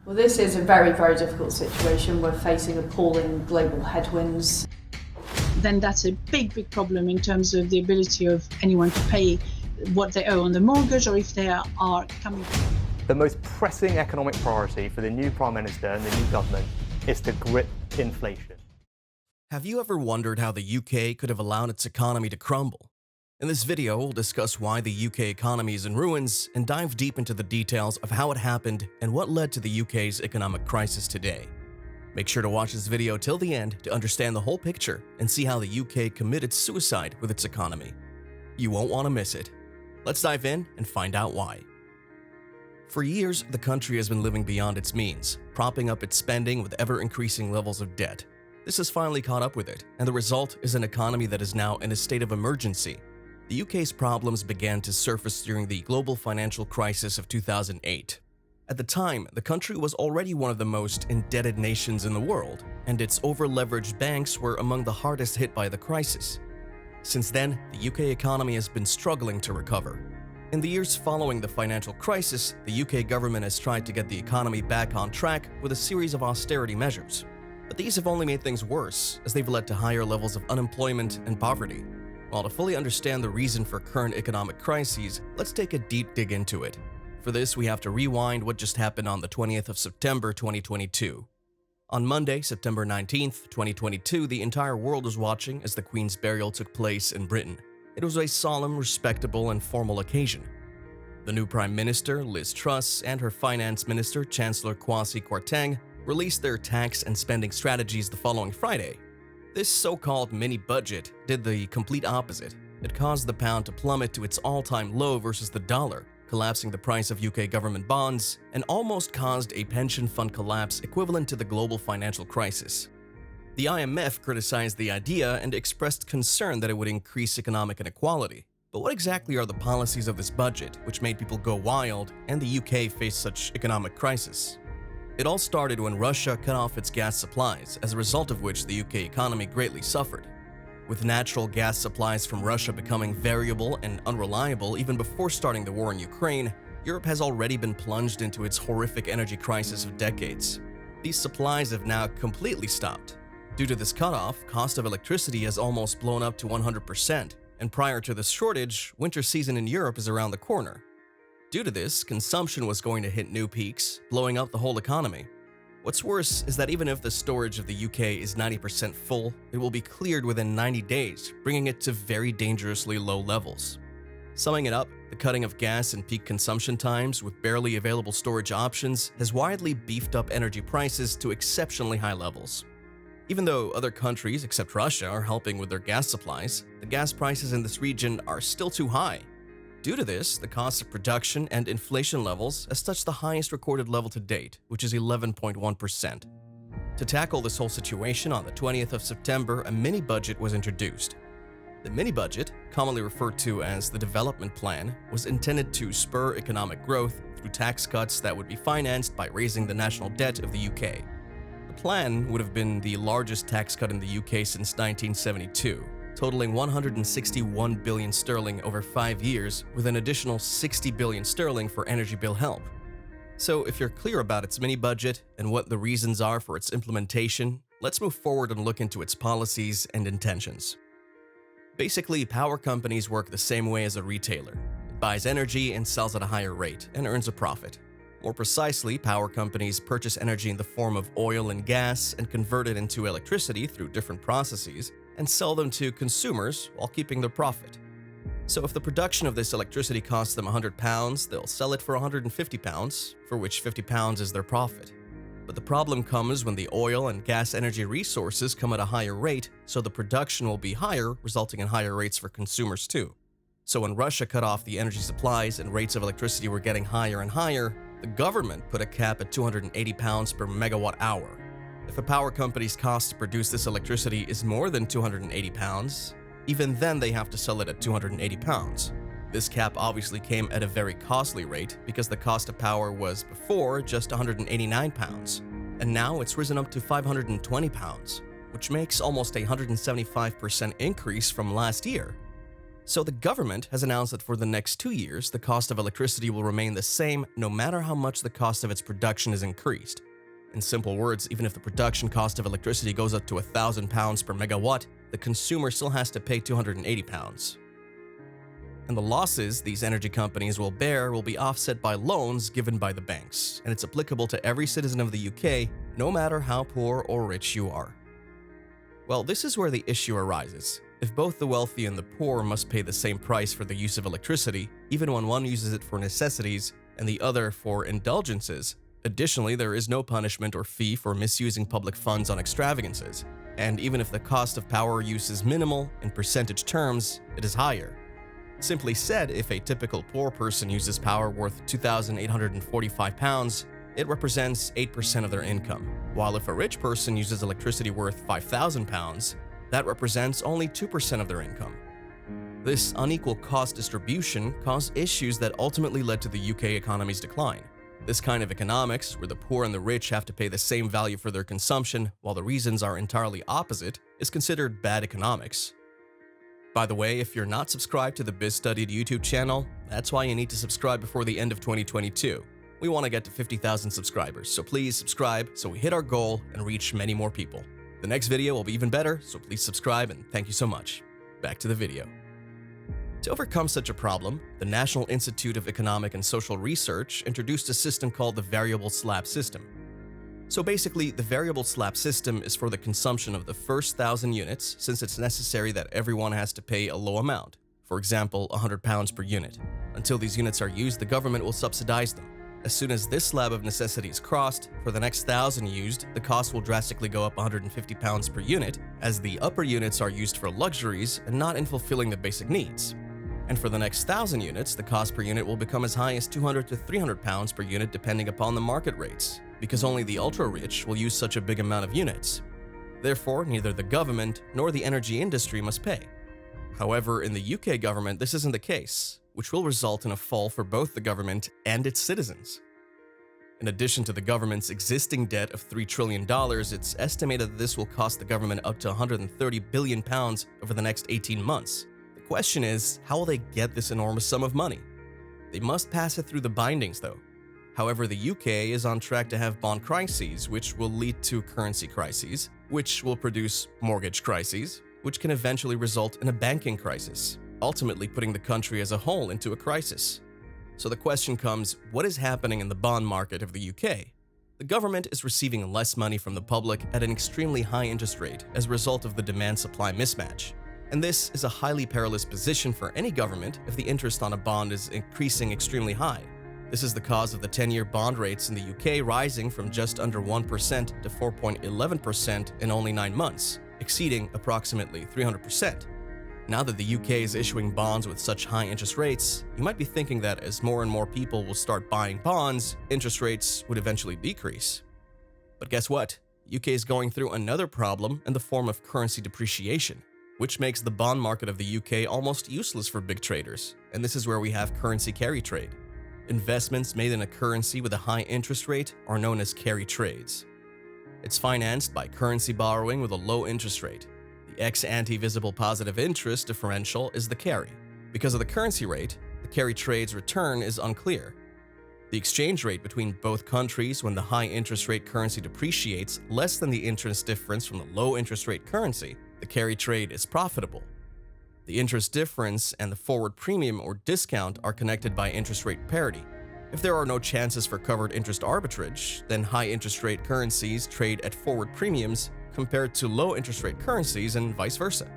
Well, this is a very, very difficult situation. We're facing appalling global headwinds. Then that's a big problem in terms of the ability of anyone to pay what they owe on the mortgage, or if they are coming. The most pressing economic priority for the new Prime Minister and the new government is to grip inflation. Have you ever wondered how the UK could have allowed its economy to crumble? In this video, we'll discuss why the UK economy is in ruins and dive deep into the details of how it happened and what led to the UK's economic crisis today. Make sure to watch this video till the end to understand the whole picture and see how the UK committed suicide with its economy. You won't want to miss it. Let's dive in and find out why. For years, the country has been living beyond its means, propping up its spending with ever-increasing levels of debt. This has finally caught up with it, and the result is an economy that is now in a state of emergency. The UK's problems began to surface during the global financial crisis of 2008. At the time, the country was already one of the most indebted nations in the world, and its over-leveraged banks were among the hardest hit by the crisis. Since then, the UK economy has been struggling to recover. In the years following the financial crisis, the UK government has tried to get the economy back on track with a series of austerity measures. But these have only made things worse, as they've led to higher levels of unemployment and poverty. Well, to fully understand the reason for current economic crises, let's take a deep dig into it. For this, we have to rewind what just happened on the 20th of September 2022. On Monday, September 19th, 2022, the entire world was watching as the Queen's burial took place in Britain. It was a solemn, respectable, and formal occasion. The new Prime Minister, Liz Truss, and her Finance Minister, Chancellor Kwasi Kwarteng, released their tax and spending strategies the following Friday. This so-called mini-budget did the complete opposite. It caused the pound to plummet to its all-time low versus the dollar, collapsing the price of UK government bonds, and almost caused a pension fund collapse equivalent to the global financial crisis. The IMF criticized the idea and expressed concern that it would increase economic inequality. But what exactly are the policies of this budget, which made people go wild and the UK face such economic crisis? It all started when Russia cut off its gas supplies, as a result of which the UK economy greatly suffered. With natural gas supplies from Russia becoming variable and unreliable even before starting the war in Ukraine, Europe has already been plunged into its horrific energy crisis of decades. These supplies have now completely stopped. Due to this cutoff, cost of electricity has almost blown up to 100%, and prior to this shortage, winter season in Europe is around the corner. Due to this, consumption was going to hit new peaks, blowing up the whole economy. What's worse is that even if the storage of the UK is 90% full, it will be cleared within 90 days, bringing it to very dangerously low levels. Summing it up, the cutting of gas and peak consumption times with barely available storage options has widely beefed up energy prices to exceptionally high levels. Even though other countries except Russia are helping with their gas supplies, the gas prices in this region are still too high. Due to this, the cost of production and inflation levels has touched the highest recorded level to date, which is 11.1%. To tackle this whole situation, on the 20th of September, a mini-budget was introduced. The mini-budget, commonly referred to as the development plan, was intended to spur economic growth through tax cuts that would be financed by raising the national debt of the UK. The plan would have been the largest tax cut in the UK since 1972. Totaling 161 billion sterling over 5 years, with an additional 60 billion sterling for energy bill help. So if you're clear about its mini-budget and what the reasons are for its implementation, let's move forward and look into its policies and intentions. Basically, power companies work the same way as a retailer. It buys energy and sells at a higher rate and earns a profit. More precisely, power companies purchase energy in the form of oil and gas and convert it into electricity through different processes, and sell them to consumers while keeping their profit. So if the production of this electricity costs them £100, they'll sell it for £150, for which £50 is their profit. But the problem comes when the oil and gas energy resources come at a higher rate, so the production will be higher, resulting in higher rates for consumers too. So when Russia cut off the energy supplies and rates of electricity were getting higher and higher, the government put a cap at £280 per megawatt hour. If a power company's cost to produce this electricity is more than £280, even then they have to sell it at £280. This cap obviously came at a very costly rate because the cost of power was before just £189, and now it's risen up to £520, which makes almost a 175% increase from last year. So the government has announced that for the next 2 years, the cost of electricity will remain the same no matter how much the cost of its production is increased. In simple words, even if the production cost of electricity goes up to £1,000 per megawatt, the consumer still has to pay £280. And the losses these energy companies will bear will be offset by loans given by the banks, and it's applicable to every citizen of the UK, no matter how poor or rich you are. Well, this is where the issue arises. If both the wealthy and the poor must pay the same price for the use of electricity, even when one uses it for necessities and the other for indulgences, additionally, there is no punishment or fee for misusing public funds on extravagances. And even if the cost of power use is minimal, in percentage terms, it is higher. Simply said, if a typical poor person uses power worth £2,845, it represents 8% of their income, while if a rich person uses electricity worth £5,000, that represents only 2% of their income. This unequal cost distribution caused issues that ultimately led to the UK economy's decline. This kind of economics, where the poor and the rich have to pay the same value for their consumption while the reasons are entirely opposite, is considered bad economics. By the way, if you're not subscribed to the Biz Studied YouTube channel, that's why you need to subscribe before the end of 2022. We want to get to 50,000 subscribers, so please subscribe so we hit our goal and reach many more people. The next video will be even better, so please subscribe and thank you so much. Back to the video. To overcome such a problem, the National Institute of Economic and Social Research introduced a system called the variable slab system. So basically, the variable slab system is for the consumption of the first 1,000 units, since it's necessary that everyone has to pay a low amount, for example, £100 per unit. Until these units are used, the government will subsidize them. As soon as this slab of necessity is crossed, for the next 1,000 used, the cost will drastically go up £150 per unit, as the upper units are used for luxuries and not in fulfilling the basic needs. And for the next 1,000 units, the cost per unit will become as high as £200 to £300 per unit depending upon the market rates, because only the ultra-rich will use such a big amount of units. Therefore, neither the government nor the energy industry must pay. However, in the UK government, this isn't the case, which will result in a fall for both the government and its citizens. In addition to the government's existing debt of $3 trillion, it's estimated that this will cost the government up to £130 billion over the next 18 months. The question is, how will they get this enormous sum of money? They must pass it through the bindings, though. However, the UK is on track to have bond crises, which will lead to currency crises, which will produce mortgage crises, which can eventually result in a banking crisis, ultimately putting the country as a whole into a crisis. So the question comes, what is happening in the bond market of the UK? The government is receiving less money from the public at an extremely high interest rate as a result of the demand-supply mismatch. And this is a highly perilous position for any government if the interest on a bond is increasing extremely high. This is the cause of the 10-year bond rates in the UK rising from just under 1% to 4.11% in only 9 months, exceeding approximately 300%. Now that the UK is issuing bonds with such high interest rates, you might be thinking that as more and more people will start buying bonds, interest rates would eventually decrease. But guess what? UK is going through another problem in the form of currency depreciation, which makes the bond market of the UK almost useless for big traders, and this is where we have currency carry trade. Investments made in a currency with a high interest rate are known as carry trades. It's financed by currency borrowing with a low interest rate. The ex-ante visible positive interest differential is the carry. Because of the currency rate, the carry trade's return is unclear. The exchange rate between both countries when the high interest rate currency depreciates less than the interest difference from the low interest rate currency, the carry trade is profitable. The interest difference and the forward premium or discount are connected by interest rate parity. If there are no chances for covered interest arbitrage, then high interest rate currencies trade at forward premiums compared to low interest rate currencies and vice versa.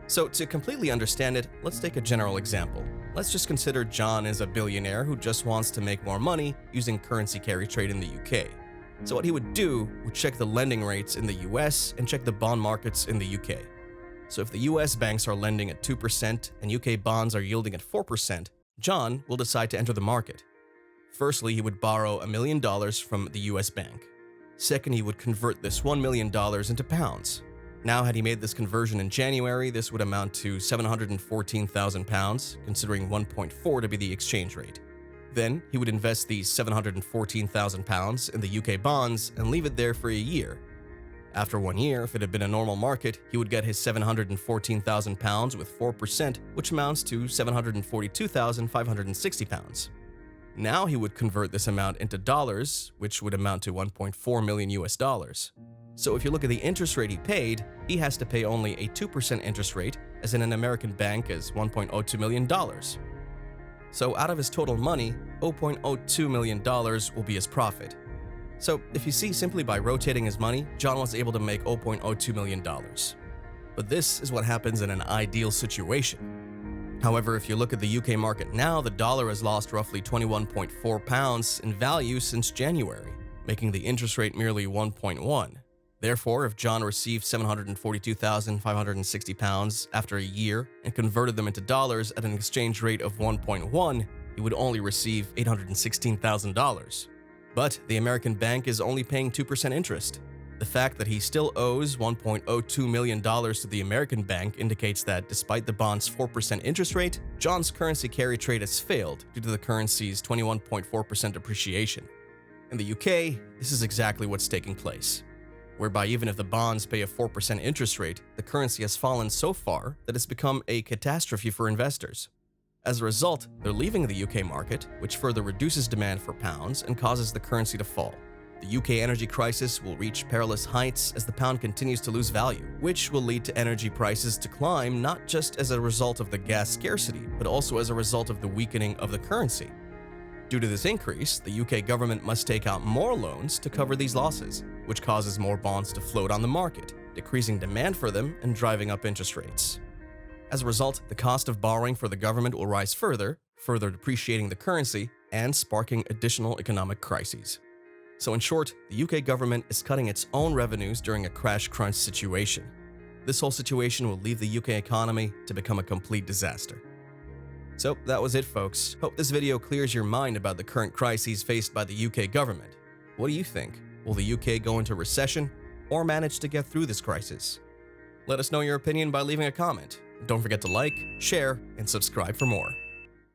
So to completely understand it, let's take a general example. Let's just consider John is a billionaire who just wants to make more money using currency carry trade in the UK. So what he would do would check the lending rates in the US and check the bond markets in the UK. So if the US banks are lending at 2% and UK bonds are yielding at 4%, John will decide to enter the market. Firstly, he would borrow $1 million from the US bank. Second, he would convert this $1 million into pounds. Now, had he made this conversion in January, this would amount to £714,000, considering 1.4 to be the exchange rate. Then, he would invest these £714,000 in the UK bonds and leave it there for a year. After 1 year, if it had been a normal market, he would get his £714,000 with 4%, which amounts to £742,560. Now he would convert this amount into dollars, which would amount to 1.4 million US dollars. So if you look at the interest rate he paid, he has to pay only a 2% interest rate, as in an American bank is $1.02 million. So out of his total money, $0.02 million will be his profit. So if you see, simply by rotating his money, John was able to make $0.02 million. But this is what happens in an ideal situation. However, if you look at the UK market now, the dollar has lost roughly 21.4 pounds in value since January, making the interest rate merely 1.1. Therefore, if John received £742,560 after a year and converted them into dollars at an exchange rate of 1.1, he would only receive $816,000. But the American bank is only paying 2% interest. The fact that he still owes $1.02 million to the American bank indicates that despite the bond's 4% interest rate, John's currency carry trade has failed due to the currency's 21.4% depreciation. In the UK, this is exactly what's taking place, whereby even if the bonds pay a 4% interest rate, the currency has fallen so far that it's become a catastrophe for investors. As a result, they're leaving the UK market, which further reduces demand for pounds and causes the currency to fall. The UK energy crisis will reach perilous heights as the pound continues to lose value, which will lead to energy prices to climb not just as a result of the gas scarcity, but also as a result of the weakening of the currency. Due to this increase, the UK government must take out more loans to cover these losses, which causes more bonds to float on the market, decreasing demand for them and driving up interest rates. As a result, the cost of borrowing for the government will rise further depreciating the currency and sparking additional economic crises. So in short, the UK government is cutting its own revenues during a crash crunch situation. This whole situation will leave the UK economy to become a complete disaster. So that was it, folks. Hope this video clears your mind about the current crises faced by the UK government. What do you think? Will the UK go into recession or manage to get through this crisis? Let us know your opinion by leaving a comment. Don't forget to like, share, and subscribe for more.